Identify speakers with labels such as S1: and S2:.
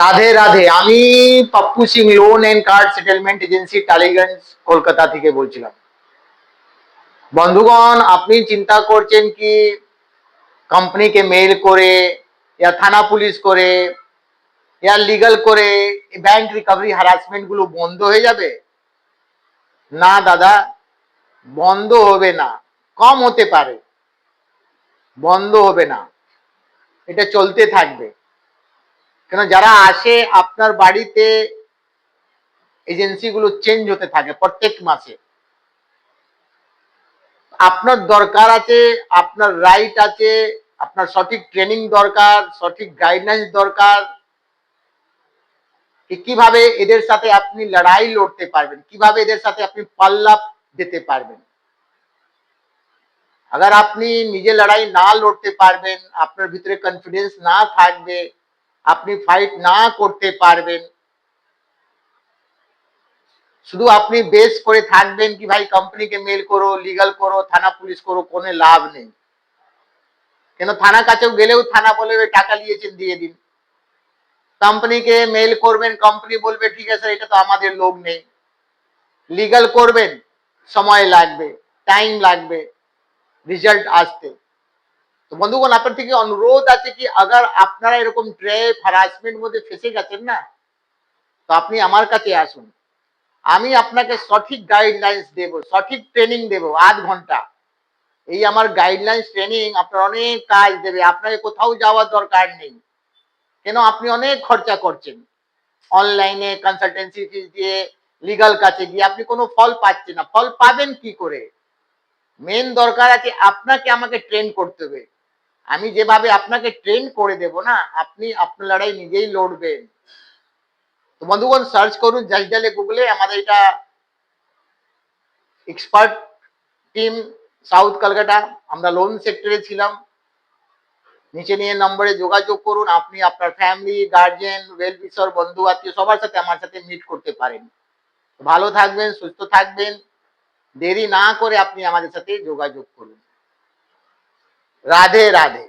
S1: রাধে রাধে। আমি Pappu Singh, loan and card settlement agency, Tollygunge, Kolkata থেকে বলছিলাম। বন্ধুগণ, আপনি চিন্তা করছেন কি কোম্পানিকে মেইল করে या থানা পুলিশ করে या লিগাল করে ব্যাংক রিকভারি হ্যারাসমেন্ট গুলো বন্ধ হয়ে যাবে? না দাদা, বন্ধ হবে না। কম হতে পারে, বন্ধ হবে না। এটা চলতে থাকবে। কেন, যারা আসে আপনার বাড়িতে এজেন্সিগুলো চেঞ্জ হতে থাকে প্রত্যেক মাসে। আপনার দরকার আছে, আপনার রাইট আছে, আপনার সঠিক ট্রেনিং দরকার, সঠিক গাইডলাইন্স দরকার, কিভাবে এদের সাথে আপনি লড়াই লড়তে পারবেন, কিভাবে এদের সাথে আপনি পাল্লা দিতে পারবেন। अगर আপনি নিজে লড়াই না লড়তে পারবেন, আপনার ভিতরে কনফিডেন্স না থাকবে, আপনি ফাইট না করতে পারবেন, শুধু আপনি বেস করে থাকবেন কি ভাই কোম্পানিকে মেল করো, লিগাল করো, থানা পুলিশ করো, কোনো লাভ নেই। কেন, থানা কাছেও গেলেও থানা বলবে টাকা নিয়েছেন দিয়ে দিন। কোম্পানিকে মেল করবেন, কোম্পানি বলবে ঠিক আছে এটা তো আমাদের লোক নেই। লিগাল করবেন, সময় লাগবে, টাইম লাগবে রিজাল্ট আসতে। তো বন্ধুগণ, আপনার থেকে অনুরোধ আছে কি अगर আপনারা এরকম ট্র্যাপ হ্যারাসমেন্ট মধ্যে ফেসে গেছেন না, তো আপনি আমার কাছে আসুন। আমি আপনাকে সঠিক গাইডলাইন্স দেব, সঠিক ট্রেনিং দেব। 8 ঘন্টা এই আমার গাইডলাইন্স ট্রেনিং আপনার অনেক কাজ দেবে। আপনাকে কোথাও যাওয়ার দরকার নেই। কেন, আপনি অনেক খরচা করছেন অনলাইনে, কনসালটেন্সি ফিস দিয়ে, লিগাল কাছে গিয়ে আপনি কোনো ফল পাচ্ছেন না। ফল পাবেন কি করে? মেন দরকার আছে আপনাকে আমাকে ট্রেন করতে হবে। আমি যেভাবে আপনাকে ট্রেন করে দেব না, আপনি আপনার লড়াই নিজেই লড়বেন। তো বন্ধুগণ, সার্চ করুন জাস্ট ডায়ালে গুগলে, আমাদের এটা এক্সপার্ট টিম সাউথ কলকাতা, আমরা লোন সেক্টরে ছিলাম। নিচে নিয়ে নম্বরে যোগাযোগ করুন। আপনি আপনার ফ্যামিলি, গার্জিয়ান, ওয়েল উইশার, বন্ধু আত্মীয় সবার সাথে আমার সাথে মিট করতে পারেন। ভালো থাকবেন, সুস্থ থাকবেন। দেরি না করে আপনি আমাদের সাথে যোগাযোগ করুন। রাধে রাধে।